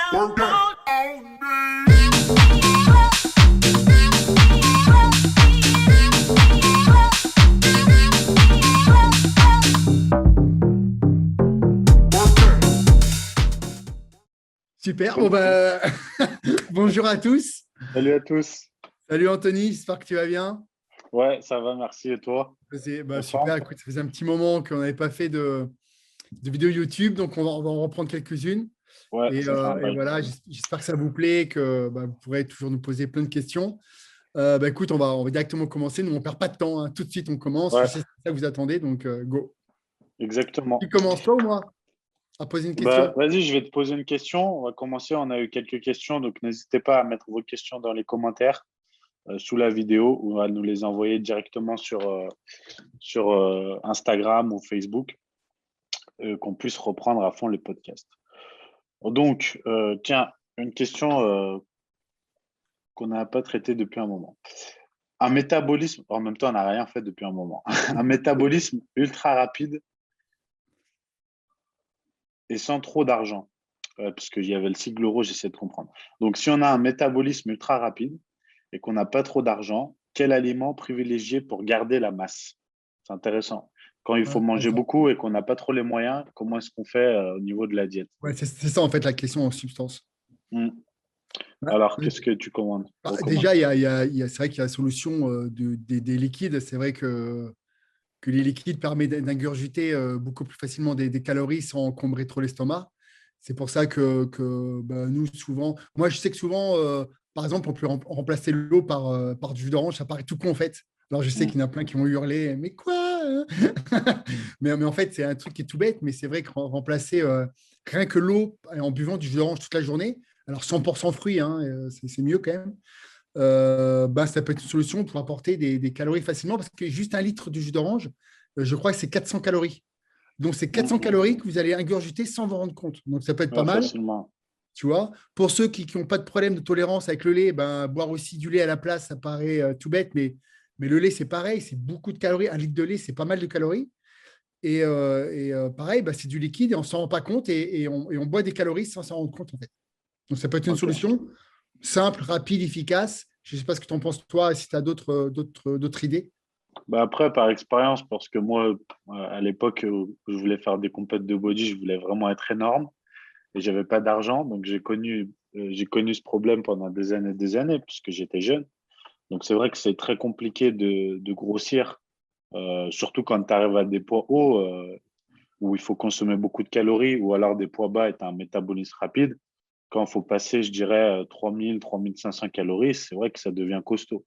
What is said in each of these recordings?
Super. Bon, bah, bonjour à tous. Salut à tous. Salut Anthony, j'espère que tu vas bien. Ouais, ça va, merci. Et toi? Bah, En super. forme? Écoute, ça faisait un petit moment qu'on n'avait pas fait de vidéo YouTube, donc on va en reprendre quelques-unes. Ouais, Et, ça fait un euh, et bail. voilà, j'espère que ça vous plaît, que bah, vous pourrez toujours nous poser plein de questions. Bah, écoute, on va directement commencer. Nous, on ne perd pas de temps, hein. Tout de suite, on commence. Je Ouais, sais que c'est ça que vous attendez, donc go. Tu exactement. commences toi ou moi à poser une Bah, question? vas-y, je vais te poser une question. On va commencer. On a eu quelques questions, donc n'hésitez pas à mettre vos questions dans les commentaires sous la vidéo ou à nous les envoyer directement sur Instagram ou Facebook, qu'on puisse reprendre à fond les podcasts. Donc, tiens, une question qu'on n'a pas traitée depuis un moment. Un métabolisme, en même temps, on n'a rien fait depuis un moment. Un métabolisme ultra rapide et sans trop d'argent, parce qu'il y avait le cycle euro, j'essaie de comprendre. Donc, si on a un métabolisme ultra rapide et qu'on n'a pas trop d'argent, quel aliment privilégier pour garder la masse? C'est intéressant. Quand il faut manger Intéressant. beaucoup et qu'on n'a pas trop les moyens, comment est-ce qu'on fait au niveau de la diète? Ouais, c'est ça en fait la question en substance. Hmm. Ouais. Alors, qu'est-ce que tu Bah, recommandes? déjà, c'est vrai qu'il y a la solution des liquides. C'est vrai que les liquides permettent d'ingurgiter beaucoup plus facilement des calories sans encombrer trop l'estomac. C'est pour ça que bah, nous, souvent, moi, je sais que souvent, par exemple, on peut remplacer l'eau par du jus d'orange. Ça paraît tout con, en fait. Alors, je sais Hmm. qu'il y en a plein qui vont hurler, mais quoi, hein? Mais en fait, c'est un truc qui est tout bête, mais c'est vrai que remplacer rien que l'eau en buvant du jus d'orange toute la journée, alors 100% fruits, hein, c'est mieux quand même, bah, ça peut être une solution pour apporter des calories facilement parce que juste un litre de jus d'orange, je crois que c'est 400 calories. Donc, c'est Hmm. 400 calories que vous allez ingurgiter sans vous rendre compte. Donc, ça peut être pas Ouais, mal, facilement. tu vois. Pour ceux qui n'ont pas de problème de tolérance avec le lait, ben, boire aussi du lait à la place, ça paraît tout bête, mais le lait, c'est pareil, c'est beaucoup de calories. Un litre de lait, c'est pas mal de calories. Et pareil, bah, c'est du liquide et on ne s'en rend pas compte et on boit des calories sans s'en rendre compte, en fait. Donc, ça peut être une Ok. solution simple, rapide, efficace. Je ne sais pas ce que tu en penses, toi, si tu as d'autres idées. Bah après, par expérience, parce que moi, à l'époque où je voulais faire des compètes de body, je voulais vraiment être énorme et j'avais pas d'argent. Donc, j'ai connu ce problème pendant des années, puisque j'étais jeune. Donc, c'est vrai que c'est très compliqué de grossir, surtout quand tu arrives à des poids hauts, où il faut consommer beaucoup de calories, ou alors des poids bas et tu as un métabolisme rapide. Quand il faut passer, je dirais, 3 500 calories, c'est vrai que ça devient costaud.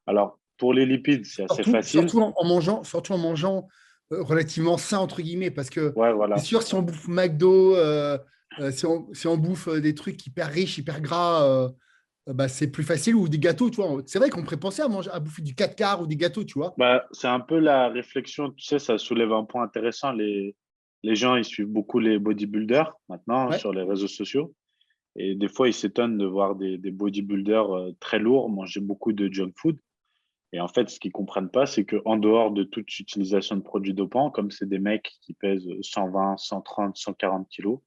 Alors, pour les lipides, c'est assez Surtout, facile. surtout en mangeant relativement sain, entre guillemets, parce que Ouais, c'est voilà. sûr, si on bouffe McDo, si on bouffe des trucs hyper riches, hyper gras, bah, c'est plus facile, ou des gâteaux, tu vois. C'est vrai qu'on pourrait penser à bouffer du 4 quarts ou des gâteaux, tu vois. Bah, c'est un peu la réflexion, tu sais, ça soulève un point intéressant. Les gens, ils suivent beaucoup les bodybuilders maintenant Ouais. sur les réseaux sociaux. Et des fois, ils s'étonnent de voir des bodybuilders très lourds manger beaucoup de junk food. Et en fait, ce qu'ils comprennent pas, c'est qu'en dehors de toute utilisation de produits dopants, comme c'est des mecs qui pèsent 120, 130, 140 kilos,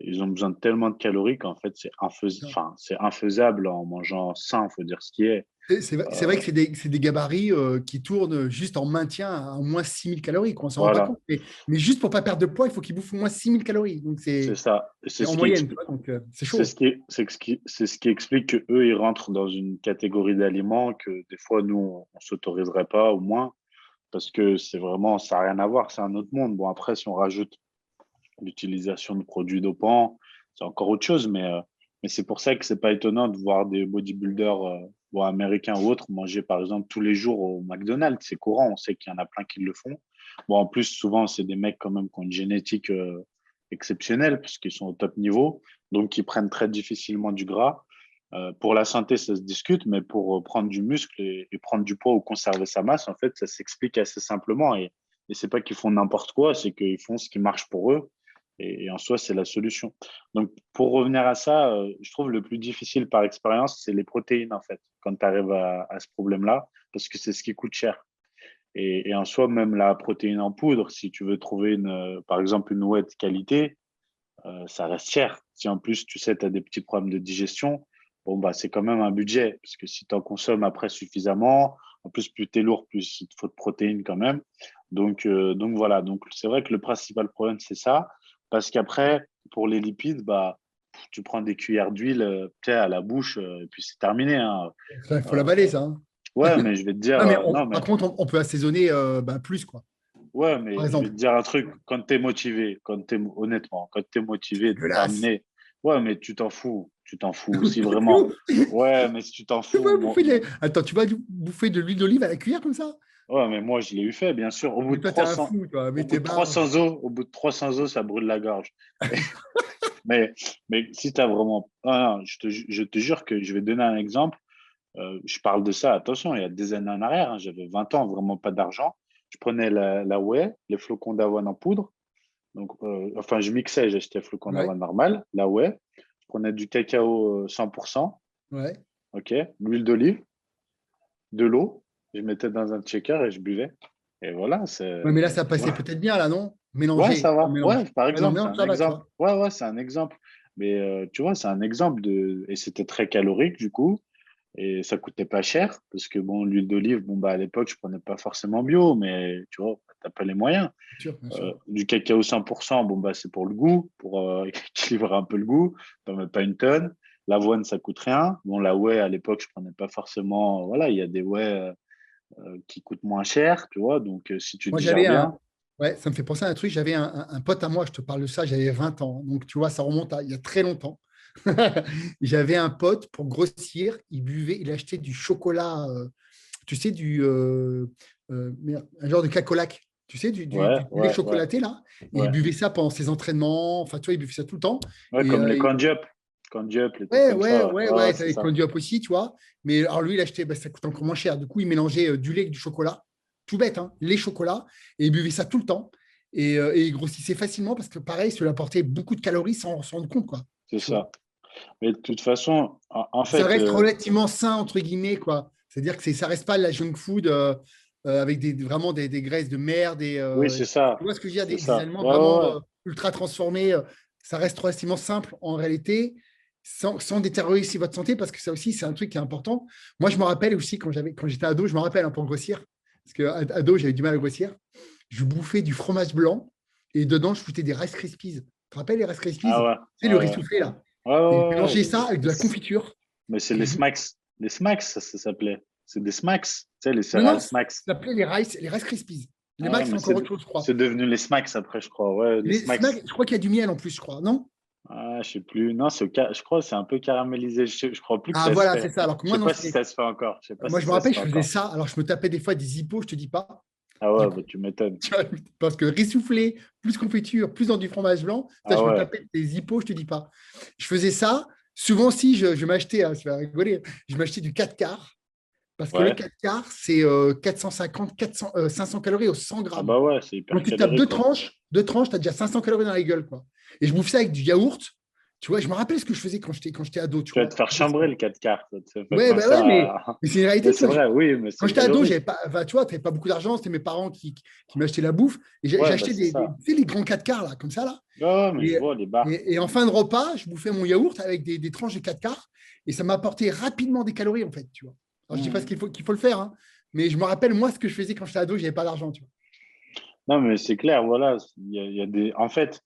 ils ont besoin de tellement de calories qu'en fait, c'est infaisable en mangeant sain, faut dire ce qui est. C'est vrai que c'est des gabarits qui tournent juste en maintien à au moins 6 000 calories, quoi. On ne s'en rend pas Voilà, compte. Mais juste pour ne pas perdre de poids, il faut qu'ils bouffent au moins 6 000 calories. Donc, c'est ça. Et c'est c'est en ce qui moyenne, tu explique. vois. Donc, c'est C'est chaud. ce qui, c'est ce qui explique que eux, ils rentrent dans une catégorie d'aliments que des fois, nous, on s'autoriserait pas, au moins, parce que c'est vraiment, ça n'a rien à voir, c'est un autre monde. Bon, après, si on rajoute l'utilisation de produits dopants, c'est encore autre chose, mais c'est pour ça que c'est pas étonnant de voir des bodybuilders, bon, américains ou autres, manger, par exemple, tous les jours au McDonald's. C'est courant, on sait qu'il y en a plein qui le font. Bon, en plus, souvent, c'est des mecs quand même qui ont une génétique exceptionnelle, puisqu'ils sont au top niveau, donc qui prennent très difficilement du gras. Pour la santé, ça se discute, mais pour prendre du muscle et prendre du poids ou conserver sa masse, en fait, ça s'explique assez simplement. Et c'est pas qu'ils font n'importe quoi, c'est qu'ils font ce qui marche pour eux. Et en soi, c'est la solution. Donc, pour revenir à ça, je trouve le plus difficile par expérience, c'est les protéines, en fait, quand tu arrives à ce problème-là, parce que c'est ce qui coûte cher. Et en soi, même la protéine en poudre, si tu veux trouver, par exemple, une whey de qualité, ça reste cher. Si en plus, tu sais, tu as des petits problèmes de digestion, bon, bah, c'est quand même un budget. Parce que si tu en consommes après suffisamment, en plus, plus tu es lourd, plus il te faut de protéines quand même. Donc voilà. Donc, c'est vrai que le principal problème, c'est ça. Parce qu'après, pour les lipides, bah, tu prends des cuillères d'huile tu sais, à la bouche, et puis c'est terminé, hein. Il faut Euh, l'avaler, ça. Hein. ouais, mais je vais te dire, Non, mais non, par mais contre, on peut assaisonner plus, quoi. ouais, Par mais je vais exemple. te dire un truc, quand tu es motivé, honnêtement, quand tu es C'est motivé, dégueulasse. déterminé, ouais, mais tu t'en fous. Si vraiment, ouais, mais si tu t'en Tu fous, vas bouffer Attends, tu vas bouffer de l'huile d'olive à la cuillère comme ça? ouais, mais moi, je l'ai eu fait, bien sûr. Mais toi, t'es un fou, toi. Au Mais bout t'es de barre. 300 os, au bout de 300 os, ça brûle la gorge. Mais, mais si tu as vraiment, non, non, je te jure que je vais donner un exemple. Je parle de ça, attention, il y a des années en arrière, hein, j'avais 20 ans, vraiment pas d'argent. Je prenais la whey, les flocons d'avoine en poudre. Donc, enfin, je mixais, j'achetais flocons Ouais, d'avoine normal, la whey. Je prenais du cacao 100%, ouais. ok, l'huile d'olive, de l'eau. Je mettais dans un shaker et je buvais. Et voilà, Ouais, mais là, ça tu passait vois. peut-être bien, là, non? Ouais, Mélanger, ça pas va. mélange. Ouais, par Ouais, non, exemple, c'est mélange, un ça va, tu exemple. vois. Ouais, ouais, c'est un exemple. Mais tu vois, c'est un exemple de. Et c'était très calorique, du coup. Et ça coûtait pas cher. Parce que, bon, l'huile d'olive, bon, bah, à l'époque, je prenais pas forcément bio. Mais tu vois, t'as pas les moyens. Bien sûr, bien sûr. Du cacao 100%, bon, bah, c'est pour le goût, pour équilibrer un peu le goût. T'en mets pas une tonne. L'avoine, ça coûte rien. Bon, la whey, à l'époque, je prenais pas forcément. Voilà, il y a des whey qui coûtent moins cher, tu vois. Donc, si tu Moi, digères j'avais un. bien, Ouais, ça me fait penser à un truc. J'avais un pote à moi, je te parle de ça, j'avais 20 ans. Donc, tu vois, ça remonte à il y a très longtemps. J'avais un pote pour grossir, il buvait, il achetait du chocolat, tu sais, un genre de cacolac, tu sais, ouais, du lait ouais, ouais, chocolaté là. Et il ouais. buvait ça pendant ses entraînements. Enfin, tu vois, il buvait ça tout le temps. Ouais, Et, comme les Condup. Condup, les trucs ouais, comme ouais, ça. ouais, Ouais, ouais, ouais, c'est t'avais ça. Condup aussi, tu vois. Mais alors lui, il achetait, ça coûte encore moins cher. Du coup, il mélangeait du lait avec du chocolat. Tout bête, hein, lait, chocolat. Et il buvait ça tout le temps. Et il grossissait facilement parce que, pareil, ça lui apportait beaucoup de calories sans s'en rendre compte, quoi. C'est Tu vois. ça. Mais de toute façon, en Ça fait, reste relativement sain, entre guillemets, quoi. C'est-à-dire que ça reste pas la junk food avec vraiment des graisses de merde. oui, c'est ça. Tu vois ce que je veux dire? C'est Des ça. aliments Ouais, ouais, vraiment ouais. ultra transformés. Ça reste relativement simple en réalité, sans détériorer aussi votre santé, parce que ça aussi, c'est un truc qui est important. Moi, je me rappelle aussi, quand j'étais ado, je me rappelle pour grossir, parce qu'ado, j'avais du mal à grossir. Je bouffais du fromage blanc et dedans, je foutais des Rice Krispies. Tu te rappelles les Rice Krispies? Ah Tu ouais, sais, le ouais, riz ouais. soufflé, là. Ouais, ouais, Et je ouais, mélangeais ouais. ça avec de la confiture. Mais c'est Et les je smacks. Les smacks, ça s'appelait. C'est des smacks. Tu sais, les Non, non, céréales ça smacks. s'appelait les Rice Krispies. Les Ah, Max, c'est mais encore autre chose, je crois. c'est devenu les smacks après, je crois. Ouais, les Les smacks. Smacks, je crois qu'il y a du miel en plus, je crois, non? Ah, je sais plus. Non, je crois que c'est un peu caramélisé. Je crois plus que Ah, ça se voilà, fait. c'est ça. Alors que Je moi, sais non, pas si c'était. ça se fait encore. Je sais pas Moi, si je me ça se rappelle, fait je faisais encore. ça. Alors, je me tapais des fois des hippos, je te dis pas. Ah Du ouais, coup, bah, tu m'étonnes. tu vois, parce que rissoufflé, plus confiture, plus dans du fromage blanc, ça, Ah je me ouais, tapais des hippos, je te dis pas. Je faisais ça. Souvent, si je m'achetais, tu vas rigoler, je m'achetais du 4 quarts. Parce que le ouais. 4 quarts, c'est 450, 400, 500 calories au 100 Ah grammes. bah ouais, c'est Donc, hyper tu tapes calorique, ouais. deux tranches, tu as déjà 500 calories dans la gueule, quoi. Et je bouffe ça avec du yaourt. Tu vois, je me rappelle ce que je faisais quand j'étais ado, tu Tu vas te vois. faire chambrer le 4 quarts. Ça te fait Ouais, bah penser ouais, à. mais c'est une réalité, Mais tu c'est vois. vrai, oui, mais Quand c'est j'étais ado, j'avais calorique. pas, enfin, tu vois, t'avais pas beaucoup d'argent, c'était mes parents qui m'achetaient la bouffe. Et Ouais, bah j'achetais c'est ça. tu sais, les grands 4 quarts, là, comme ça, là. Ouais, ouais, mais je Et, vois les bars. et en fin de repas, je bouffais mon yaourt avec des tranches de 4 quarts. Et ça m'apportait rapidement des calories, en fait, tu vois. Alors, je dis pas Mhm. qu'il faut le faire, hein, mais je me rappelle, moi, ce que je faisais quand j'étais ado, j'avais pas d'argent, tu vois. Non, mais c'est clair, voilà. Il y a des. En fait,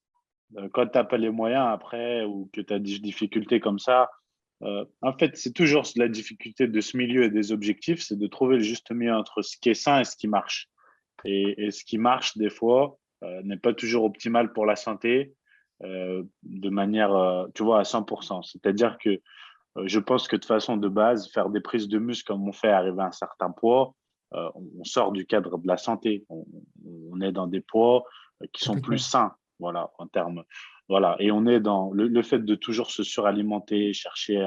quand tu n'as pas les moyens après ou que tu as des difficultés comme ça, en fait, c'est toujours la difficulté de ce milieu et des objectifs, c'est de trouver le juste milieu entre ce qui est sain et ce qui marche. Et ce qui marche, des fois, n'est pas toujours optimal pour la santé de manière, tu vois, à 100%. C'est-à-dire que je pense que de façon de base, faire des prises de muscle comme on fait arriver à un certain poids, on sort du cadre de la santé. On est dans des poids qui sont plus Complètement. sains, voilà, en termes. Voilà. Et on est dans le fait de toujours se suralimenter, chercher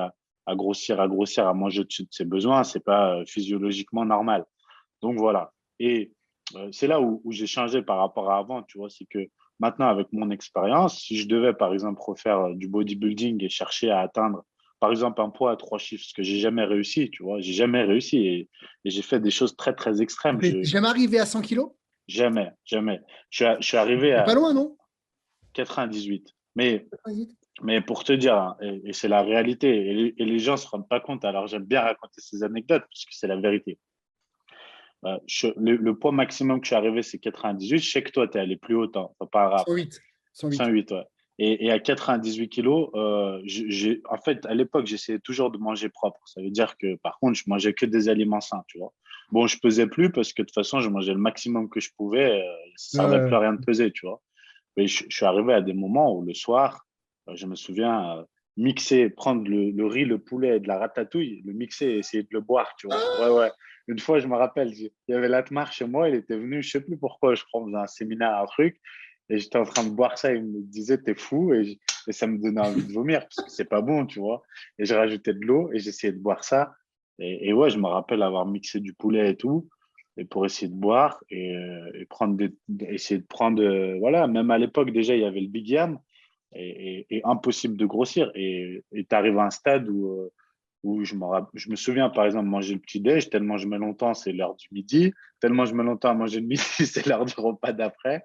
à grossir, à manger au-dessus de ses besoins, c'est pas physiologiquement normal. Donc voilà. Et c'est là où j'ai changé par rapport à avant, tu vois, c'est que maintenant, avec mon expérience, si je devais, par exemple, refaire du bodybuilding et chercher à atteindre, par exemple, un poids à 3 chiffres, ce que j'ai jamais réussi, tu vois, j'ai jamais réussi et j'ai fait des choses très, très extrêmes. T'es jamais arrivé à 100 kilos? Jamais, jamais. Je suis arrivé T'es pas à loin, non? 98. Mais Mais pour te dire, hein, et c'est la réalité, et les gens ne se rendent pas compte, alors j'aime bien raconter ces anecdotes, parce que c'est la vérité. Le poids maximum que je suis arrivé, c'est 98. Je sais que toi, tu es allé plus haut, hein, c'est pas grave. 108. 108. 108, ouais. Et à 98 kilos, en fait, à l'époque, j'essayais toujours de manger propre. Ça veut dire que, par contre, je mangeais que des aliments sains, tu vois. Bon, je pesais plus parce que de toute façon, je mangeais le maximum que je pouvais. Ça servait plus Euh, à rien de peser, tu vois. Mais je suis arrivé à des moments où le soir, je me souviens, mixer, prendre le riz, le poulet et de la ratatouille, le mixer et essayer de le boire, tu vois. Ouais, ouais. Une fois, je me rappelle, il y avait l'Atmar chez moi, il était venu, je sais plus pourquoi, je crois, dans un séminaire, un truc, et j'étais en train de boire ça, il me disait, t'es fou, et ça me donnait envie de vomir, parce que c'est pas bon, tu vois. Et je rajoutais de l'eau, et j'essayais de boire ça. Et ouais, je me rappelle avoir mixé du poulet et tout et pour essayer de boire et prendre essayer de prendre, voilà, même à l'époque déjà, il y avait le Big Yam et impossible de grossir. Et tu arrives à un stade où je me souviens, par exemple, manger le petit-déj, tellement je mets longtemps, c'est l'heure du midi, tellement je mets longtemps à manger le midi, c'est l'heure du repas d'après.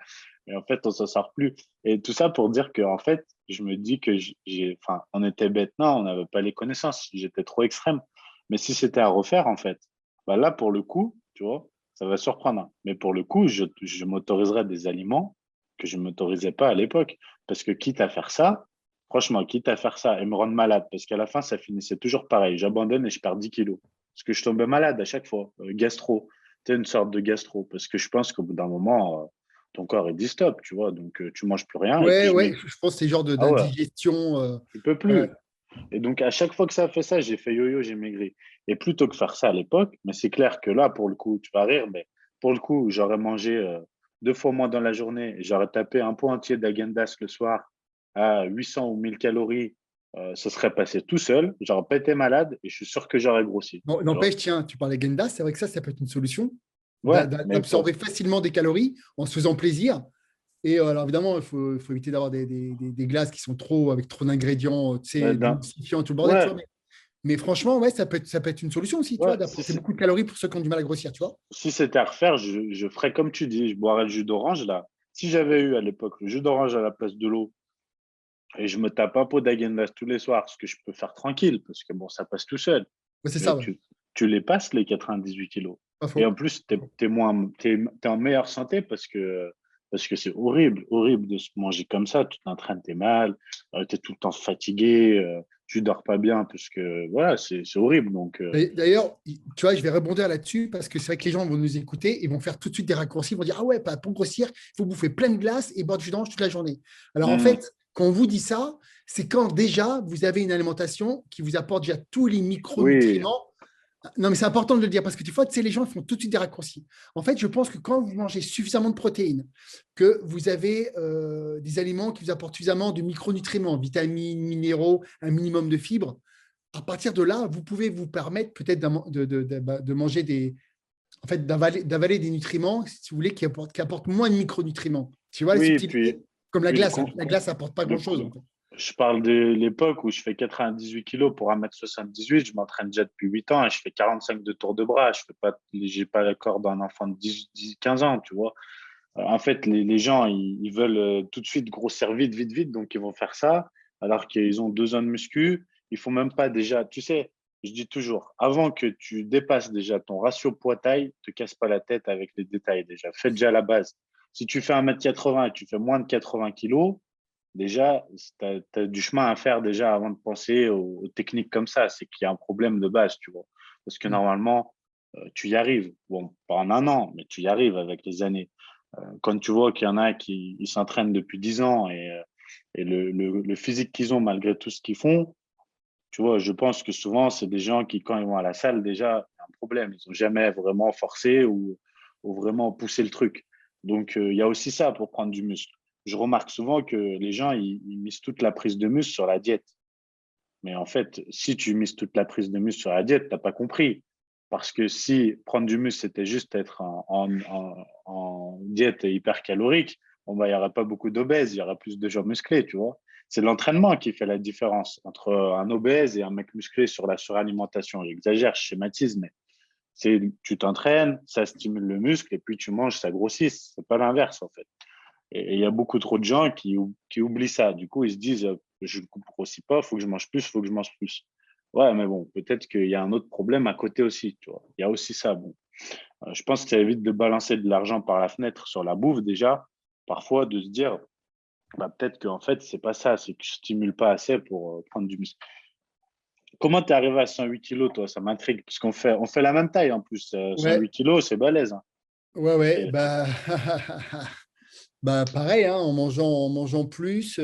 Et en fait, on s'en sort plus. Et tout ça pour dire que, en fait, je me dis que enfin, on était bêtes, non, on n'avait pas les connaissances, j'étais trop extrême. Mais si c'était à refaire, en fait, bah là, pour le coup, tu vois, ça va surprendre, hein. Mais pour le coup, je m'autoriserais des aliments que je ne m'autorisais pas à l'époque. Parce que quitte à faire ça, franchement, quitte à faire ça et me rendre malade, parce qu'à la fin, ça finissait toujours pareil. J'abandonne et je perds 10 kilos. Parce que je tombais malade à chaque fois. Gastro. C'était une sorte de gastro. Parce que je pense qu'au bout d'un moment, ton corps, il dit stop, tu vois. Donc, tu manges plus rien. Et puis, ouais, ouais, je pense que c'est le genre ah ouais, d'indigestion. tu peux Ouais. plus. Et donc, à chaque fois que ça a fait ça, j'ai fait yo-yo, j'ai maigri. Et plutôt que faire ça à l'époque, mais c'est clair que là, pour le coup, tu vas rire, mais pour le coup, j'aurais mangé 2 fois moins dans la journée. J'aurais tapé un pot entier d'agendas le soir à 800 ou 1000 calories. Ça serait passé tout seul. J'aurais pas été malade et je suis sûr que j'aurais grossi. Tu vois. N'empêche, tiens, tu parlais Genda, c'est vrai que ça peut être une solution Ouais, mais d'absorber facilement des calories en se faisant plaisir. Et alors évidemment, il faut éviter d'avoir des glaces qui sont trop avec trop d'ingrédients, tu mais sais, d'émulsifiants, tout le bordel, tu ouais, vois. Mais franchement, ouais, ça peut être une solution aussi, tu ouais, vois, d'apporter beaucoup de calories pour ceux qui ont du mal à grossir, tu vois. si c'était à refaire, je ferais comme tu dis, je boirais le jus d'orange là. Si j'avais eu à l'époque le jus d'orange à la place de l'eau, et je me tape un pot d'Agendas tous les soirs, ce que je peux faire tranquille, parce que bon, ça passe tout seul. Ouais, c'est ça, Mais ouais. tu les passes, les 98 kilos. Pas Et faux. en plus, t'es en meilleure santé parce que c'est horrible, horrible de se manger comme ça. Tu t'entraînes, t'es mal, tu es tout le temps fatigué, tu dors pas bien parce que voilà, c'est horrible. Donc, D'ailleurs, tu vois, je vais rebondir là-dessus parce que c'est vrai que les gens vont nous écouter et vont faire tout de suite des raccourcis, ils vont dire, ah ouais, pour grossir, il faut bouffer plein de glace et boire du jus d'orange toute la journée. Alors en hum, fait, quand on vous dit ça, c'est quand déjà vous avez une alimentation qui vous apporte déjà tous les oui, micronutriments. Non, mais c'est important de le dire parce que des fois, tu sais, les gens font tout de suite des raccourcis. En fait, je pense que quand vous mangez suffisamment de protéines, que vous avez des aliments qui vous apportent suffisamment de micronutriments, vitamines, minéraux, un minimum de fibres, à partir de là, vous pouvez vous permettre peut-être de manger en fait, d'avaler des nutriments, si vous voulez, qui apportent moins de micronutriments. Tu vois la oui, subtilité? Comme la puis glace. La glace n'apporte pas le, grand-chose, en fait. je parle de l'époque où je fais 98 kilos pour 1,78 m. Je m'entraîne déjà depuis 8 ans et je fais 45 de tours de bras. J'ai pas le corps d'un enfant de 15 ans, tu vois. En fait, les gens, ils veulent tout de suite grossir vite, vite, vite. Donc, ils vont faire ça alors qu'ils ont 2 ans de muscu. Ils font même pas déjà, tu sais, je dis toujours, avant que tu dépasses déjà ton ratio poids-taille, te casse pas la tête avec les détails déjà. Fais déjà la base. Si tu fais 1,80 m et tu fais moins de 80 kilos, déjà, tu as, du chemin à faire déjà avant de penser aux techniques comme ça. C'est qu'il y a un problème de base, tu vois. Parce que Mm. normalement, tu y arrives. Bon, pas en un an, mais tu y arrives avec les années. Quand tu vois qu'il y en a qui ils s'entraînent depuis 10 ans et le physique qu'ils ont malgré tout ce qu'ils font, tu vois, je pense que souvent, c'est des gens qui, quand ils vont à la salle, déjà, il y a un problème. Ils n'ont jamais vraiment forcé ou vraiment poussé le truc. Donc, il y a aussi ça pour prendre du muscle. Je remarque souvent que les gens, ils misent toute la prise de muscle sur la diète. Mais en fait, si tu mises toute la prise de muscle sur la diète, tu n'as pas compris. Parce que si prendre du muscle, c'était juste être en diète hyper calorique, bon, bah, il n'y aurait pas beaucoup d'obèses, il y aurait plus de gens musclés, tu vois. C'est l'entraînement qui fait la différence entre un obèse et un mec musclé sur la suralimentation. J'exagère, je schématise, mais tu t'entraînes, ça stimule le muscle et puis tu manges, ça grossit. C'est pas l'inverse, en fait. Et il y a beaucoup trop de gens qui oublient ça. Du coup, ils se disent, je ne grossis pas, il faut que je mange plus, il faut que je mange plus. Ouais, mais bon, peut-être qu'il y a un autre problème à côté aussi, tu vois. Il y a aussi ça. Bon. Je pense que ça évite de balancer de l'argent par la fenêtre sur la bouffe déjà. Parfois, de se dire, bah, peut-être qu'en fait, c'est pas ça, c'est que je stimule pas assez pour prendre du muscle. Comment t'es arrivé à 108 kilos, toi? Ça m'intrigue, parce on fait la même taille en plus. 108 Ouais, kilos, c'est balèze, hein. ouais, Et- bah, bah pareil, hein, en mangeant plus,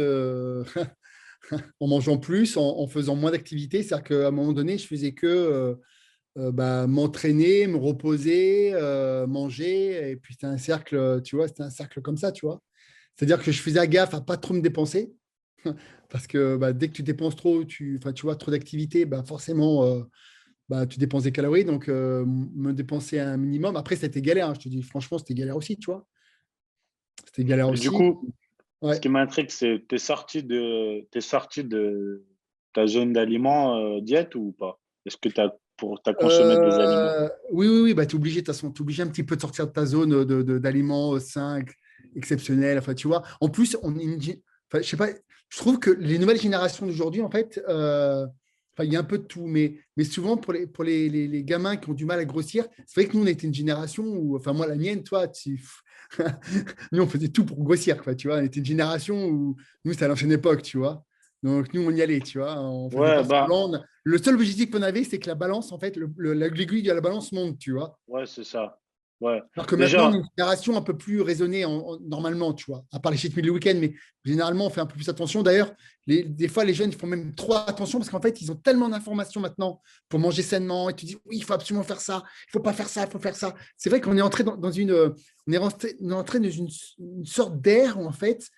en mangeant plus, en faisant moins d'activité. C'est-à-dire qu'à un moment donné, je faisais que bah, m'entraîner, me reposer, manger, et puis c'était un cercle, tu vois, c'était un cercle comme ça, tu vois. C'est-à-dire que je faisais gaffe à pas trop me dépenser, parce que bah, dès que tu dépenses trop, enfin, tu vois, trop d'activité, bah, forcément, bah, tu dépenses des calories. Donc, me dépenser un minimum. Après, c'était galère, hein, je te dis, franchement, c'était galère aussi, tu vois. C'était galère Mais du aussi. coup, ce Ouais. qui m'intrigue, c'est t'es sorti de ta zone d'aliment diète ou pas? Est-ce que t'as consommé des aliments? Oui, oui, oui, bah, tu es obligé, de toute façon, tu obligé un petit peu de sortir de ta zone d'aliments sains, exceptionnels. Enfin, tu vois, en plus, enfin, je sais pas, je trouve que les nouvelles générations d'aujourd'hui, en fait, enfin, il y a un peu de tout, mais souvent pour les gamins qui ont du mal à grossir, c'est vrai que nous, on était une génération où, enfin, moi, la mienne, toi, nous, on faisait tout pour grossir, quoi, tu vois. On était une génération où nous, c'était à l'ancienne époque, tu vois. Donc, nous, on y allait, tu vois. On faisait Ouais, pas bah, semblant. Le seul objectif qu'on avait, c'est que la balance, en fait, l'aiguille de la balance monte, tu vois. ouais, c'est ça. Ouais. Alors que maintenant, on est Déjà, une génération un peu plus raisonnée normalement, tu vois. À part les cheat meals le week-end, mais généralement, on fait un peu plus attention. D'ailleurs, des fois, les jeunes font même trop attention parce qu'en fait, ils ont tellement d'informations maintenant pour manger sainement. Et tu dis, oui, il faut absolument faire ça. Il ne faut pas faire ça, il faut faire ça. C'est vrai qu'on est entré dans une, on est entré dans une sorte d'ère où, en fait,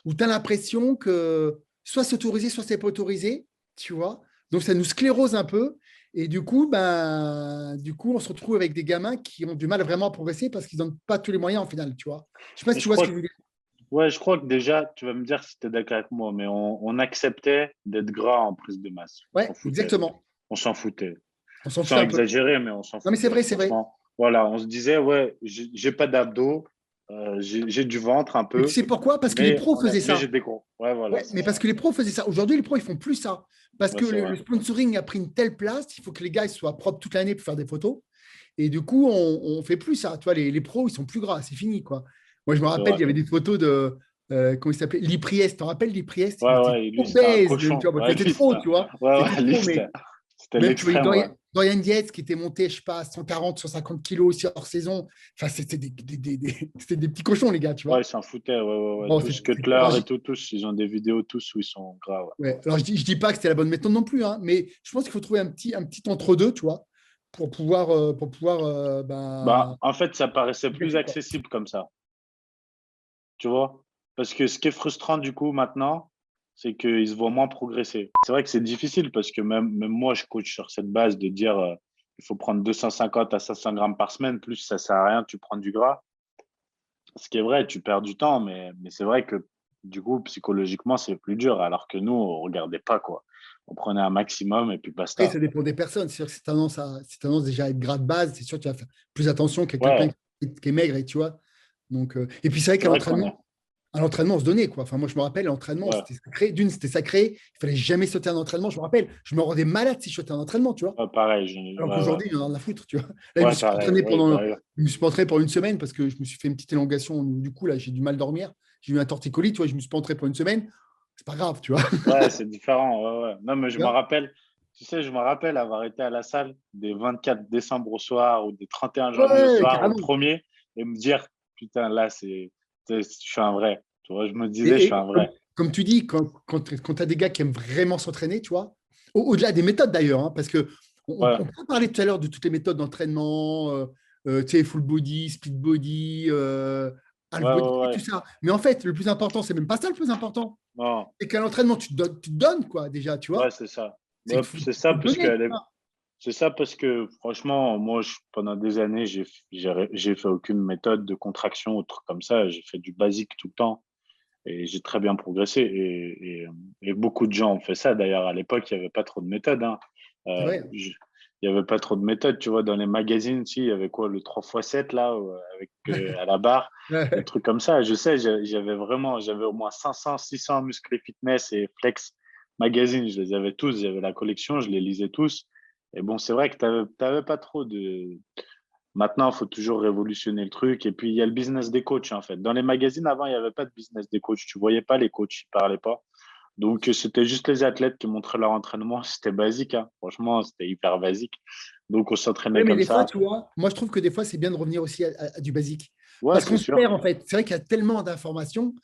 où tu as l'impression que soit c'est autorisé, soit c'est pas autorisé, tu vois. Donc, ça nous sclérose un peu. Et du coup, on se retrouve avec des gamins qui ont du mal vraiment à progresser parce qu'ils n'ont pas tous les moyens en final, tu vois. Je sais pas mais si tu vois ce que je veux dire. je crois que déjà, tu vas me dire si tu es d'accord avec moi, mais on acceptait d'être gras en prise de masse. On s'en Ouais, foutait. exactement. On s'en foutait. On s'en fout Sans un peu. exagérer, mais on s'en Non, mais c'est foutait. vrai, c'est vrai. Franchement, voilà, on se disait, ouais, j'ai pas d'abdos, j'ai du ventre un Mais tu peu, sais pourquoi? Parce que les pros faisaient mais j'ai ça. des gros. Ouais, voilà, Ouais, c'est mais parce ça. que les pros faisaient ça. Aujourd'hui, les pros, ils font plus ça. Parce Ouais, que c'est le vrai. sponsoring a pris une telle place, il faut que les gars ils soient propres toute l'année pour faire des photos. Et du coup, on fait plus ça. Tu vois, les pros, ils sont plus gras, c'est fini, quoi. Moi, je me C'est rappelle, il vrai. y avait des photos de, comment il s'appelait? Lipriest. Tu te rappelles Lipriest? Il Ouais, était ouais, lui, c'était un obèse, tu cochon. vois. Bon, Ouais, c'était lui, trop, tu vois. ouais, C'était ouais, lui, trop, mais c'était même, tu voyais l'extrême, ouais. Dorian Yates qui était monté, je sais pas, 140, 150 kilos aussi hors saison. Enfin, c'était c'était des petits cochons, les gars, tu Ouais, vois. ils s'en foutaient, ouais, ouais, ouais. Bon, Tous alors, Cutler et tout, tous, ils ont des vidéos tous où ils sont gras, ouais. ouais. Alors, je dis pas que c'était la bonne méthode non plus, hein, mais je pense qu'il faut trouver un petit entre-deux, tu vois, pour pouvoir Bah, en fait, ça paraissait plus progresser, quoi. accessible comme ça. Tu vois? Parce que ce qui est frustrant du coup maintenant, c'est qu'ils se voient moins progresser. C'est vrai que c'est difficile parce que même moi, je coach sur cette base de dire il faut prendre 250 à 500 grammes par semaine, plus ça sert à rien, tu prends du gras. Ce qui est vrai, tu perds du temps, mais c'est vrai que du coup, psychologiquement, c'est plus dur, alors que nous, on regardait pas, quoi. On prenait un maximum et puis Après, basta. ça dépend des personnes. C'est sûr que c'est tendance déjà à être gras de base. C'est sûr que tu vas faire plus attention qu'à quelqu'un Ouais, qui est maigre, et tu vois. Donc, et puis, c'est vrai c'est qu'à vrai qu'on l'entraînement, a. on se donnait, quoi. Enfin, moi, je me rappelle, l'entraînement, Ouais, c'était sacré. D'une, c'était sacré. Il fallait jamais sauter un entraînement. Je me rappelle, je me rendais malade si je sautais un entraînement, tu vois. ouais, pareil. Alors Ouais, ouais. qu'aujourd'hui, il y en a rien à foutre, tu vois. Là, Ouais, pareil. Ouais, pareil. je me suis pas entraîné pendant une semaine parce que je me suis fait une petite élongation au niveau du cou. Là, j'ai du mal à dormir. J'ai eu un torticolis, tu vois. Je me suis pas entraîné pendant une semaine. C'est pas grave, tu vois. Ouais, c'est différent. Ouais, ouais. Non, mais je Tu me vois. rappelle, tu sais, je me rappelle avoir été à la salle des 24 décembre au soir ou des 31 janvier au Ouais, soir, au carrément. premier, et me dire, putain, là, je suis un vrai. Tu vois, je me disais, je suis un Et vrai. comme tu dis, quand tu as des gars qui aiment vraiment s'entraîner, tu vois, au-delà des méthodes d'ailleurs, hein, parce que Ouais, on peut parler tout à l'heure de toutes les méthodes d'entraînement, tu sais, full body, split body, half ouais, body, ouais, tout ouais. ça. Mais en fait, le plus important, c'est même pas ça le plus important. Non, C'est qu'à l'entraînement, tu te donnes, quoi, déjà, tu ouais, vois. c'est ça. C'est Ouais, qu'il faut te donner, tu vois. c'est ça parce que, franchement, moi, pendant des années, j'ai fait aucune méthode de contraction ou truc comme ça. J'ai fait du basique tout le temps. Et j'ai très bien progressé. Et beaucoup de gens ont fait ça. D'ailleurs, à l'époque, il n'y avait pas trop de méthodes, hein. C'est Euh, vrai. je- il y avait pas trop de méthodes, tu vois. Dans les magazines, si, il y avait quoi, le 3x7 là, avec à la barre, des Ouais. trucs comme ça. Je sais, j'avais au moins 500, 600 muscles et fitness et flex magazines. Je les avais tous, j'avais la collection, je les lisais tous. Et bon, c'est vrai que t'avais pas trop de. Maintenant, il faut toujours révolutionner le truc. Et puis, il y a le business des coachs, en fait. Dans les magazines, avant, il n'y avait pas de business des coachs. Tu voyais pas les coachs, ils parlaient pas. Donc, c'était juste les athlètes qui montraient leur entraînement. C'était basique, hein. Franchement, c'était hyper basique. Donc, on s'entraînait Oui, mais comme des fois, ça. tu vois, moi, je trouve que des fois, c'est bien de revenir aussi à du basique. Ouais, Parce c'est qu'on se sûr. perd, en fait. C'est vrai qu'il y a tellement d'informations,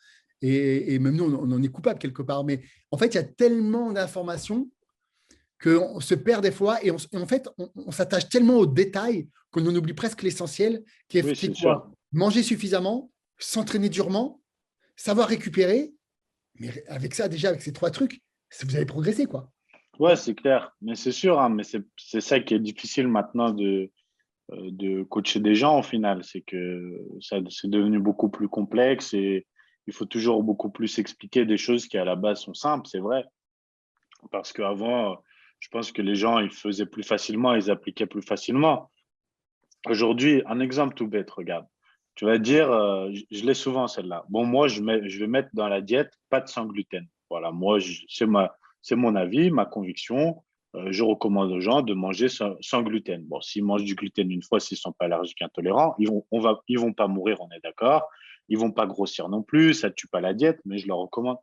et même nous, on en est coupable quelque part, mais en fait, il y a tellement d'informations qu'on se perd des fois, et en fait, on s'attache tellement aux détails qu'on en oublie presque l'essentiel, Oui, qui est c'est sûr. quoi? Manger suffisamment, s'entraîner durement, savoir récupérer, mais avec ça, déjà, avec ces trois trucs, vous allez progresser, quoi. Tu Ouais, vois. c'est clair. Mais c'est sûr, hein, mais c'est ça qui est difficile maintenant de coacher des gens au final. C'est que ça, c'est devenu beaucoup plus complexe et il faut toujours beaucoup plus expliquer des choses qui à la base sont simples, c'est vrai. Parce qu'avant, je pense que les gens, ils faisaient plus facilement, ils appliquaient plus facilement. Aujourd'hui, un exemple tout bête, regarde. Tu vas dire, je l'ai souvent celle-là. Bon, moi, je vais mettre dans la diète pâtes sans gluten. Voilà, moi, c'est mon avis, ma conviction. Je recommande aux gens de manger sans gluten. Bon, s'ils mangent du gluten une fois, s'ils ne sont pas allergiques, intolérants, ils vont pas mourir, on est d'accord. Ils vont pas grossir non plus, ça ne tue pas la diète, mais je leur recommande.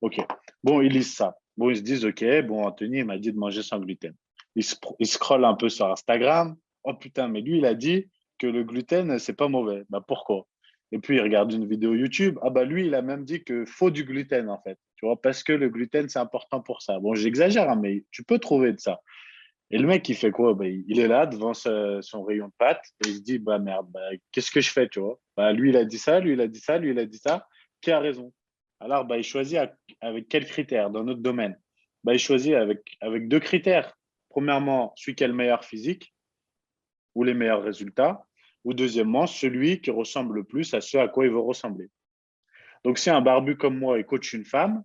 OK. Bon, ils lisent ça. Bon, ils se disent, OK, bon, Anthony, il m'a dit de manger sans gluten. Ils scrollent un peu sur Instagram. Oh putain, mais lui, il a dit que le gluten, c'est pas mauvais. Bah pourquoi? Et puis, il regarde une vidéo YouTube. Ah bah lui, il a même dit que faut du gluten, en fait. Tu vois, parce que le gluten, c'est important pour ça. Bon, j'exagère, hein, mais tu peux trouver de ça. Et le mec, il fait quoi? Bah, il est là devant son rayon de pâtes et il se dit, bah merde, bah, qu'est-ce que je fais, tu vois? Bah, lui, il a dit ça, lui, il a dit ça, lui, il a dit ça. Qui a raison? Alors, bah, il choisit avec quels critères dans notre domaine? Bah, il choisit avec deux critères. Premièrement, celui qui a le meilleur physique ou les meilleurs résultats, ou deuxièmement, celui qui ressemble le plus à ce à quoi il veut ressembler. Donc, si un barbu comme moi, il coach une femme,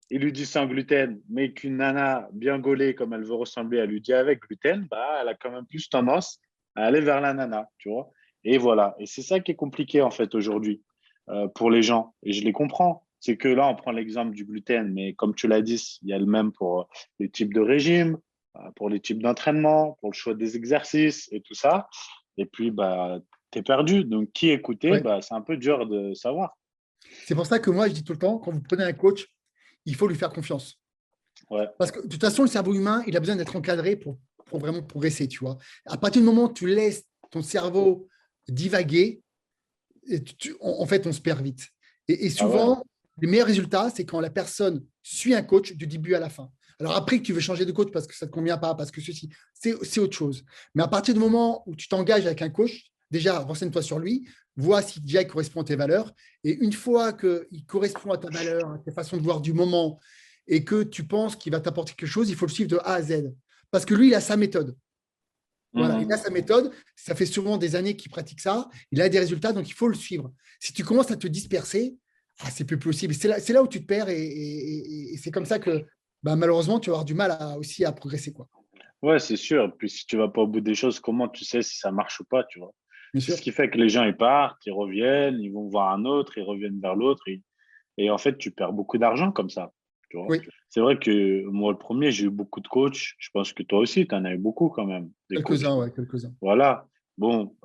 il lui dit sans gluten, mais qu'une nana bien gaulée comme elle veut ressembler, elle lui dit avec gluten, bah, elle a quand même plus tendance à aller vers la nana, tu vois. Et voilà. Et c'est ça qui est compliqué, en fait, aujourd'hui, pour les gens. Et je les comprends. C'est que là, on prend l'exemple du gluten, mais comme tu l'as dit, il y a le même pour les types de régimes, pour les types d'entraînement, pour le choix des exercices et tout ça. Et puis, bah, tu es perdu. Donc, qui écouter, Ouais. bah, c'est un peu dur de savoir. C'est pour ça que moi, je dis tout le temps, quand vous prenez un coach, il faut lui faire confiance. Ouais. Parce que de toute façon, le cerveau humain, il a besoin d'être encadré pour vraiment progresser, tu vois. À partir du moment où tu laisses ton cerveau divaguer, en fait, on se perd vite. Et Ah ouais. souvent, les meilleurs résultats, c'est quand la personne suit un coach du début à la fin. Alors après que tu veux changer de coach parce que ça ne te convient pas, parce que ceci, c'est autre chose. Mais à partir du moment où tu t'engages avec un coach, déjà, renseigne-toi sur lui, vois si déjà il correspond à tes valeurs. Et une fois qu'il correspond à ta valeur, à tes façons de voir du moment, et que tu penses qu'il va t'apporter quelque chose, il faut le suivre de A à Z. Parce que lui, il a sa méthode. Voilà, il a Mhm. sa méthode, ça fait souvent des années qu'il pratique ça, il a des résultats, donc il faut le suivre. Si tu commences à te disperser, c'est plus possible. C'est là où tu te perds et c'est comme ça que bah, malheureusement, tu vas avoir du mal aussi à progresser. Quoi. Ouais, c'est sûr. Puis si tu vas pas au bout des choses, comment tu sais si ça marche ou pas, tu vois? Bien C'est sûr. ce qui fait que les gens, ils partent, ils reviennent, ils vont voir un autre, ils reviennent vers l'autre. Et en fait, tu perds beaucoup d'argent comme ça, tu vois? Oui, C'est vrai que moi, le premier, j'ai eu beaucoup de coachs. Je pense que toi aussi, tu en as eu beaucoup quand même, des coachs. quelques-uns, ouais, quelques-uns. Voilà. Bon,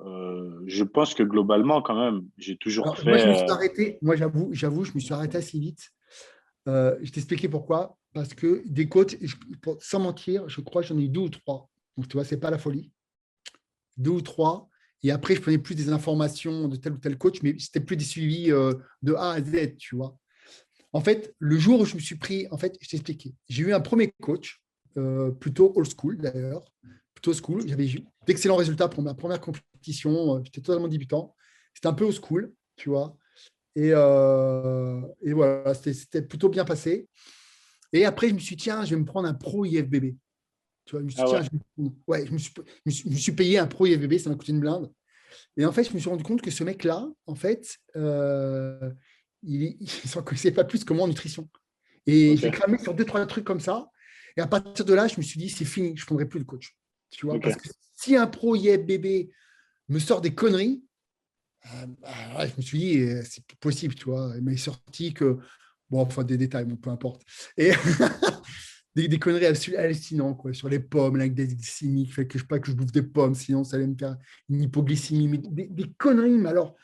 je pense que globalement, quand même, j'ai toujours Alors, moi, je me suis fait. arrêté, moi, j'avoue, je me suis arrêté assez vite. Je t'expliquais pourquoi. Parce que des coachs, sans mentir, je crois que j'en ai eu deux ou trois. Donc, tu vois, c'est pas la folie. Deux ou trois. Et après, je prenais plus des informations de tel ou tel coach, mais c'était plus des suivis de A à Z, tu vois. En fait, le jour où je me suis pris, en fait, je t'expliquais, j'ai eu un premier coach, plutôt old school d'ailleurs, plutôt old school. J'avais eu d'excellents résultats pour ma première compétition. J'étais totalement débutant. C'était un peu old school, tu vois. Et voilà, c'était plutôt bien passé. Et après, je me suis dit, tiens, je vais me prendre un pro IFBB. Tu vois, je me suis Ah dit, tiens, ouais. ouais, je me suis payé un pro IFBB, ça m'a coûté une blinde. Et en fait, je me suis rendu compte que ce mec-là, en fait, il ne s'en connaissait pas plus que moi en nutrition. Et Ok. j'ai cramé sur deux, trois trucs comme ça. Et à partir de là, je me suis dit, c'est fini, je ne prendrai plus le coach. tu vois. Ok. Parce que si un pro IFBB me sort des conneries, je me suis dit, c'est plus possible, tu vois. Il m'a sorti que, bon, enfin, des détails, bon, peu importe. Et des conneries hallucinantes, quoi, sur les pommes, l'index glycémique, fait que je sais pas que je bouffe des pommes, sinon ça allait me faire une hypoglycémie. Mais des conneries, mais alors,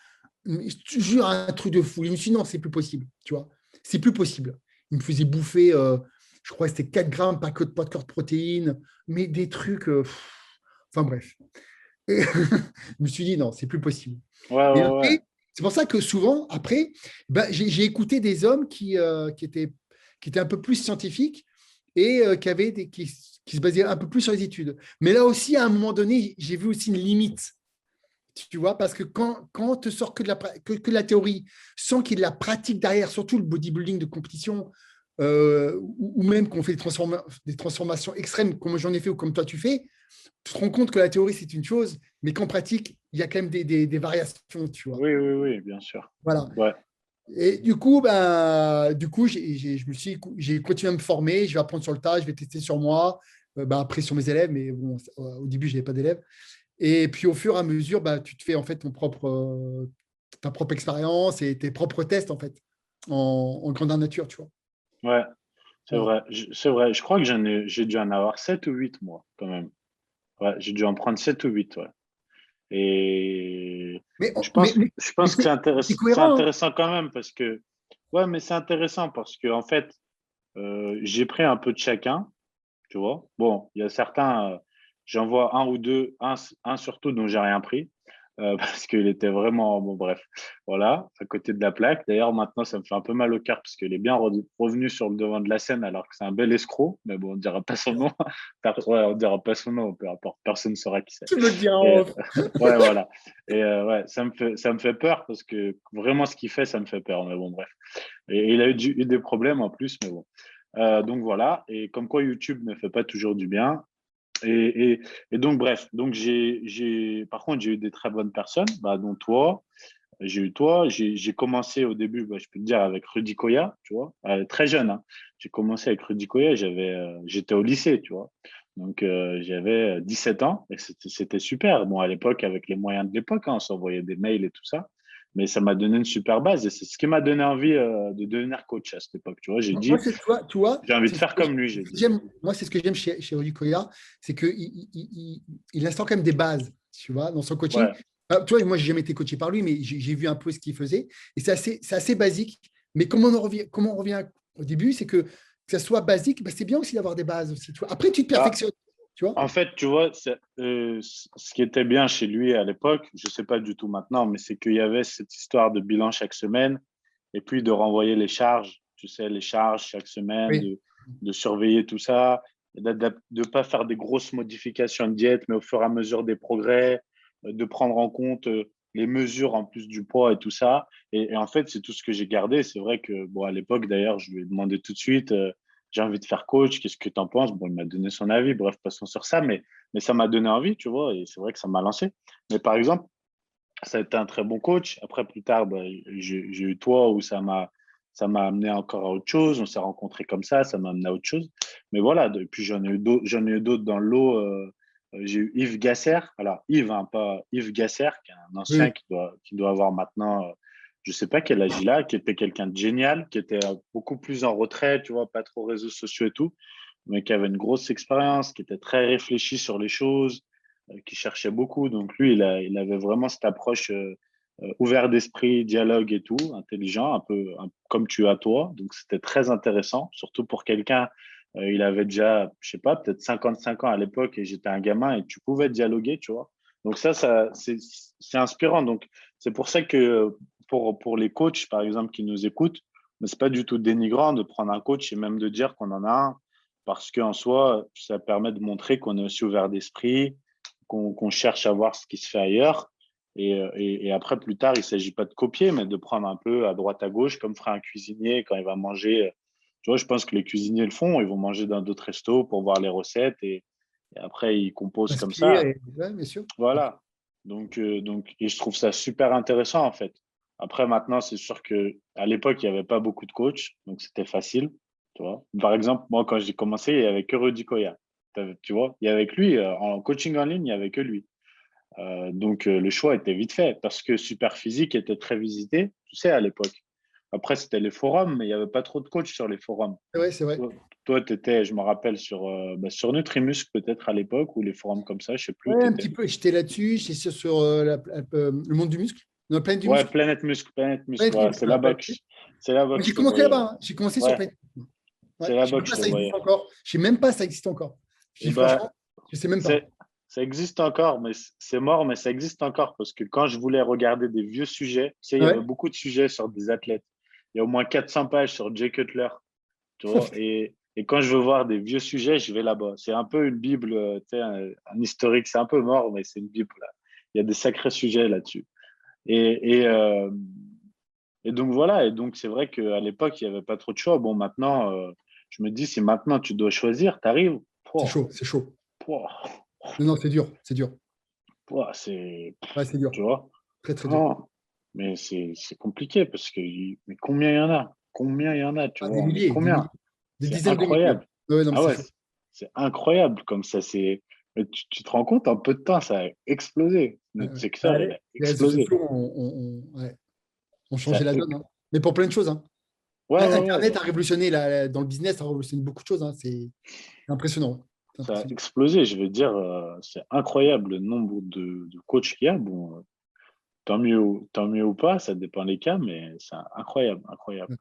je te jure, un truc de fou. Je me suis dit, non, c'est plus possible, tu vois. C'est plus possible. Il me faisait bouffer, je crois que c'était 4 grammes par code pas de corps de protéines, mais des trucs. Enfin bref. Et je me suis dit, non, c'est plus possible. Ouais, Et ouais, ouais. après, c'est pour ça que souvent, après, ben, j'ai écouté des hommes qui étaient un peu plus scientifiques et qui se basaient un peu plus sur les études. Mais là aussi, à un moment donné, j'ai vu aussi une limite. Tu vois, parce que quand on te sort que de la théorie, sans qu'il y ait de la pratique derrière, surtout le bodybuilding de compétition, ou même qu'on fait des transformations extrêmes, comme j'en ai fait ou comme toi tu fais, tu te rends compte que la théorie, c'est une chose, mais qu'en pratique, il y a quand même des variations, tu vois. Oui, oui, oui, bien sûr. Voilà. Ouais. Et du coup j'ai continué à me former, je vais apprendre sur le tas, je vais tester sur moi, après sur mes élèves, mais bon, au début, je n'avais pas d'élèves. Et puis au fur et à mesure, tu te fais en fait ta propre expérience et tes propres tests en fait, en grandeur nature, tu vois. Ouais, c'est Voilà. vrai. C'est vrai. Je crois que j'ai dû en avoir 7 ou 8 moi, quand même. Ouais, j'ai dû en prendre 7 ou 8 ouais. Et Mais, je mais, pense, mais, je mais pense que c'est c'est cohérent, hein. intéressant quand même parce que, ouais, mais c'est intéressant parce que, en fait, j'ai pris un peu de chacun, tu vois. Bon, il y a certains, j'en vois un ou deux, un surtout dont j'ai rien pris, parce qu'il était vraiment, bon, bref, voilà, à côté de la plaque. D'ailleurs, maintenant, ça me fait un peu mal au cœur parce qu'il est bien revenu sur le devant de la scène alors que c'est un bel escroc, mais bon, on ne dira pas son nom. Ouais, on ne dira pas son nom, peu importe, personne ne saura qui c'est. Tu me le diras Et, en off. ouais, voilà. Et ouais, ça me fait peur parce que vraiment ce qu'il fait, ça me fait peur. Mais bon, bref. Et il a eu des problèmes en plus, mais bon. Donc voilà. Et comme quoi YouTube ne fait pas toujours du bien. Et, et, et donc, bref. Donc, par contre, j'ai eu des très bonnes personnes, dont toi. J'ai eu toi. J'ai commencé au début, je peux te dire, avec Rudy Koya, tu vois, très jeune. Hein. J'ai commencé avec Rudy Koya, j'étais au lycée, tu vois. Donc, j'avais 17 ans et c'était super. Bon, à l'époque, avec les moyens de l'époque, hein, on s'envoyait des mails et tout ça. Mais ça m'a donné une super base et c'est ce qui m'a donné envie de devenir coach à cette époque. Tu vois, j'ai Moi, dit, tu vois, j'ai envie de c'est ce faire que comme lui, j'ai dit. j'aime. Moi, c'est ce que j'aime chez Rudy Koya, c'est qu'il il instaure quand même des bases, tu vois, dans son coaching. Ouais. Tu vois, moi, j'ai jamais été coaché par lui, mais j'ai vu un peu ce qu'il faisait. Et c'est assez basique. Mais comment on revient au début, c'est que ça soit basique, c'est bien aussi d'avoir des bases aussi. Tu vois. Après, tu te Bah, perfectionnes, tu vois. en fait, tu vois, ce qui était bien chez lui à l'époque, je ne sais pas du tout maintenant, mais c'est qu'il y avait cette histoire de bilan chaque semaine et puis de renvoyer les charges, tu sais, les charges chaque semaine, Oui. de surveiller tout ça, de ne pas faire des grosses modifications de diète, mais au fur et à mesure des progrès, de prendre en compte les mesures en plus du poids et tout ça. Et en fait, c'est tout ce que j'ai gardé. C'est vrai que, bon, à l'époque, d'ailleurs, je lui ai demandé tout de suite, j'ai envie de faire coach, qu'est-ce que tu en penses? Bon, il m'a donné son avis, bref, passons sur ça, mais ça m'a donné envie, tu vois, et c'est vrai que ça m'a lancé. Mais par exemple, ça a été un très bon coach. Après, plus tard, j'ai eu toi où ça m'a amené encore à autre chose. On s'est rencontrés comme ça m'a amené à autre chose. Mais voilà, depuis, j'en ai eu d'autres dans le lot. J'ai eu Yves Gasser. Alors, Yves, hein, pas Yves Gasser, qui est un ancien Oui. qui doit avoir maintenant, je sais pas quel âge il a, qui était quelqu'un de génial, qui était beaucoup plus en retrait, tu vois, pas trop réseaux sociaux et tout, mais qui avait une grosse expérience, qui était très réfléchi sur les choses, qui cherchait beaucoup. Donc lui, il avait vraiment cette approche ouvert d'esprit, dialogue et tout, intelligent, comme tu as toi. Donc c'était très intéressant, surtout pour quelqu'un, il avait déjà, je sais pas, peut-être 55 ans à l'époque et j'étais un gamin et tu pouvais dialoguer, tu vois. Donc c'est inspirant. Donc c'est pour ça que pour les coachs, par exemple, qui nous écoutent, mais c'est pas du tout dénigrant de prendre un coach et même de dire qu'on en a un, parce qu'en soi, ça permet de montrer qu'on est aussi ouvert d'esprit, qu'on cherche à voir ce qui se fait ailleurs. Et après, plus tard, il ne s'agit pas de copier, mais de prendre un peu à droite, à gauche, comme ferait un cuisinier quand il va manger. Tu vois, je pense que les cuisiniers le font. Ils vont manger dans d'autres restos pour voir les recettes et après, ils composent comme Inspire, ça. et, ouais, bien sûr. Voilà. Donc, et je trouve ça super intéressant, en fait. Après, maintenant, c'est sûr que à l'époque, il n'y avait pas beaucoup de coachs, donc c'était facile. Tu vois. Par exemple, moi, quand j'ai commencé, il n'y avait que Rudy Koya. Tu vois, et avec lui, en coaching en ligne, il n'y avait que lui. Donc, le choix était vite fait parce que Superphysique était très visité, tu sais, à l'époque. Après, c'était les forums, mais il n'y avait pas trop de coachs sur les forums. C'est vrai. Toi, tu étais, je me rappelle, sur Nutrimuscle peut-être à l'époque, ou les forums comme ça, je ne sais plus où Ouais, tu un étais. petit peu. J'étais là-dessus, j'étais sur le monde du muscle. Non, Planète du Ouais, muscle. Planète Muscle, Planète ouais, Muscle, c'est voilà, là-bas Planète que je, Muscle. c'est là-bas Moi, que j'ai je te commencé voyais. Ouais, là-bas, hein. J'ai commencé sur ouais, Planète Muscle. Ouais, c'est je sais là-bas même que je pas te si ça existe voyais. encore. Je sais même pas si ça existe encore. Je Et dis ben, franchement, je sais même pas. c'est, ça existe encore, mais c'est mort, mais ça existe encore parce que quand je voulais regarder des vieux sujets, tu sais, il y avait Ouais. beaucoup de sujets sur des athlètes. Il y a au moins 400 pages sur Jay Cutler, tu vois. Et quand je veux voir des vieux sujets, je vais là-bas. C'est un peu une Bible, tu sais, un historique. C'est un peu mort, mais c'est une Bible, là. Il y a des sacrés sujets là-dessus. Et, et, euh, et donc voilà. Et donc c'est vrai qu'à l'époque, il n'y avait pas trop de choix. Bon, maintenant, je me dis, si maintenant tu dois choisir, tu arrives. C'est chaud, c'est chaud. Non, non, c'est dur, c'est dur. C'est, Ouais, c'est dur. tu vois. Très, très dur. Non, mais c'est compliqué parce que mais combien il y en a? Combien il y en a, tu Ah, vois? Mais des milliers, combien? des C'est dizaines de milliers. incroyable. Ouais, non, mais Ah c'est ouais, chaud. c'est incroyable comme ça. Mais tu te rends compte, en peu de temps, ça a explosé. Notre secteur, il Ouais, a les réseaux explosé. sociaux ont Ça changé la a- donne, hein. Mais pour plein de choses, hein. Ouais, ouais, ouais. Internet a révolutionné dans le business, a révolutionné beaucoup de choses, hein. C'est impressionnant. C'est Ça a impressionnant. explosé. Je veux dire, c'est incroyable le nombre de coachs qu'il y a. Bon, tant mieux ou pas, ça dépend des cas, mais c'est incroyable, incroyable. Ouais.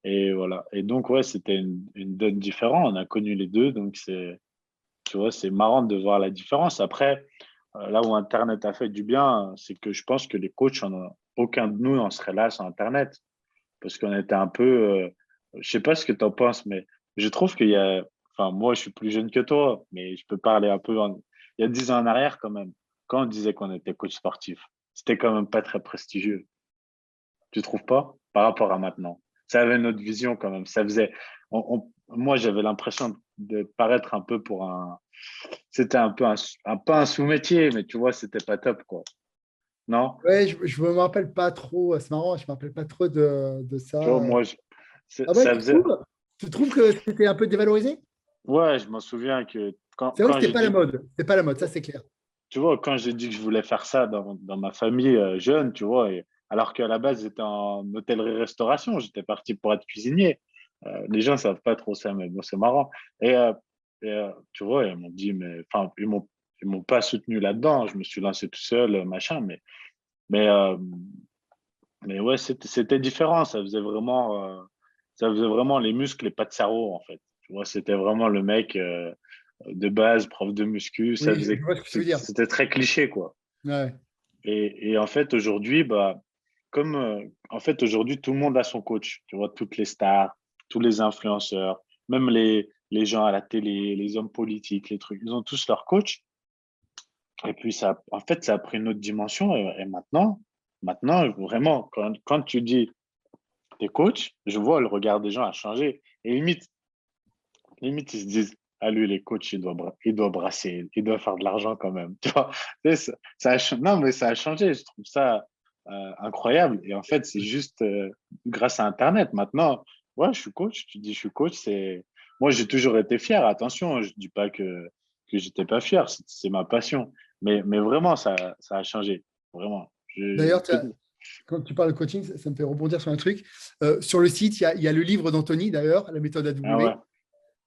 Et voilà. Et donc, ouais, c'était une donne différente. On a connu les deux, donc tu vois, c'est marrant de voir la différence. Après, là où Internet a fait du bien, c'est que je pense que les coachs, aucun de nous en serait là sans Internet. Parce qu'on était un peu, je sais pas ce que tu en penses, mais je trouve qu'il y a, enfin, moi, je suis plus jeune que toi, mais je peux parler un peu, il y a 10 ans en arrière quand même, quand on disait qu'on était coach sportif, c'était quand même pas très prestigieux. Tu trouves pas? Par rapport à maintenant. Ça avait notre vision quand même. Ça faisait, moi, j'avais l'impression de paraître un peu pour c'était un peu pas un sous-métier, mais tu vois, c'était pas top, quoi. Non? Ouais, je me rappelle pas trop, c'est marrant, je me rappelle pas trop de Tu vois, ça. moi, Ah ouais, ça faisait, tu trouves que c'était un peu dévalorisé? ouais, je m'en souviens que C'est vrai que quand c'était j'ai pas la dit, mode. C'était pas la mode, ça c'est clair. tu vois, quand j'ai dit que je voulais faire ça dans ma famille jeune, tu vois, alors qu'à la base, j'étais en hôtellerie-restauration, j'étais parti pour être cuisinier. Les gens ne savent pas trop ça, mais bon, c'est marrant. Et, euh, tu vois, ils m'ont dit, mais, enfin, ils m'ont pas soutenu là-dedans. Je me suis lancé tout seul, machin, mais, euh, mais ouais, c'était différent. Ça faisait vraiment les muscles et pas de cerveau, en fait. Tu vois, c'était vraiment le mec de base, prof de muscu. Oui, je vois ce que tu veux dire. C'était très cliché, quoi. Ouais. Et en fait, aujourd'hui, bah, en fait, aujourd'hui, tout le monde a son coach. Tu vois, toutes les stars, tous les influenceurs, même les gens à la télé, les hommes politiques, les trucs, ils ont tous leur coach. Et puis, en fait, ça a pris une autre dimension. Et maintenant, vraiment, quand tu dis t'es coach, je vois le regard des gens a changé. Et limite, ils se disent, ah, lui, les coachs, il doit brasser, il doit faire de l'argent quand même. Tu vois, tu sais, non, mais ça a changé. Je trouve ça incroyable. Et en fait, c'est juste grâce à Internet. Maintenant, ouais, je suis coach. Tu dis, je suis coach. Moi, j'ai toujours été fier. Attention, je dis pas que j'étais pas fier. C'est ma passion. Mais vraiment, ça a changé. Vraiment. D'ailleurs, quand tu parles de coaching, ça me fait rebondir sur un truc. Sur le site, il y a le livre d'Anthony, d'ailleurs, la méthode Ah ouais,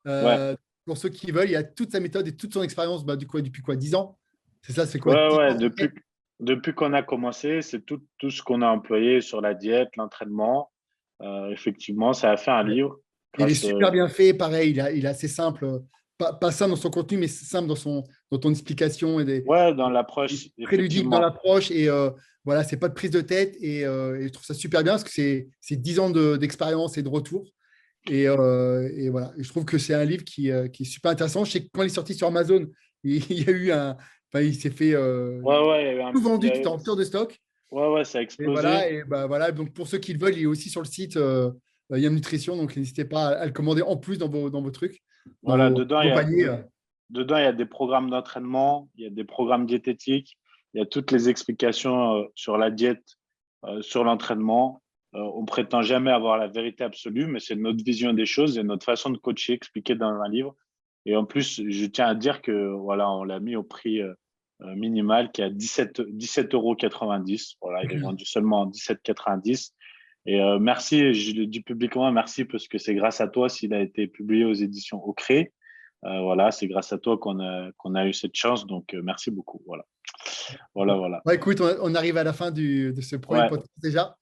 AW. ouais. Pour ceux qui veulent, il y a toute sa méthode et toute son expérience depuis quoi, 10 ans? C'est ça, c'est quoi, Ouais, 10 ouais, ans? depuis qu'on a commencé, c'est tout ce qu'on a employé sur la diète, l'entraînement. Effectivement, ça a fait un Ouais. livre Il est grâce. super bien fait, pareil, il est assez simple, pas simple dans son contenu, mais simple dans ton explication Ouais, dans et l'approche, très ludique dans effectivement. l'approche. Et voilà, c'est pas de prise de tête. Et je trouve ça super bien parce que c'est 10 ans d'expérience et de retour. Et voilà, et je trouve que c'est un livre qui est super intéressant. Je sais que quand il est sorti sur Amazon, il y a eu enfin, il s'est fait Ouais, ouais, tout vendu, tout en rupture de stock. ouais, ouais, ça a Et voilà, explosé. et bah, voilà, donc pour ceux qui le veulent, il est aussi sur le site Yam Nutrition, donc n'hésitez pas à le commander en plus dans vos trucs, Voilà, vos paniers. dedans, il y a des programmes d'entraînement, il y a des programmes diététiques, il y a toutes les explications sur la diète, sur l'entraînement. On prétend jamais avoir la vérité absolue, mais c'est notre vision des choses et notre façon de coacher expliquée dans un livre. Et en plus, je tiens à dire que voilà, on l'a mis au prix minimal qui est à 17,90 €. Voilà, il est vendu seulement à 17,90 €. Et merci, je le dis publiquement, merci parce que c'est grâce à toi s'il a été publié aux éditions Ocré. Voilà, c'est grâce à toi qu'on a eu cette chance. Donc, merci beaucoup. Voilà, voilà, voilà. Bah, écoute, on arrive à la fin de ce premier Ouais, podcast déjà.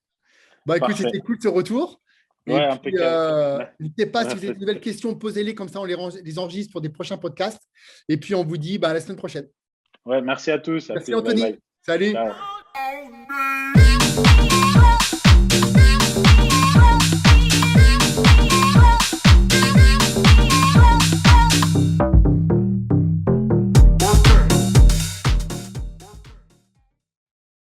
Bah, écoute, parfait. c'était cool ce retour. Et Ouais, puis, impeccable. n'hésitez pas, si vous avez Merci. de nouvelles questions, posez-les, comme ça on les enregistre pour des prochains podcasts. Et puis, on vous dit bah, à la semaine prochaine. Ouais, merci à tous. À Merci plus. Bye Anthony. bye. Salut. Ciao.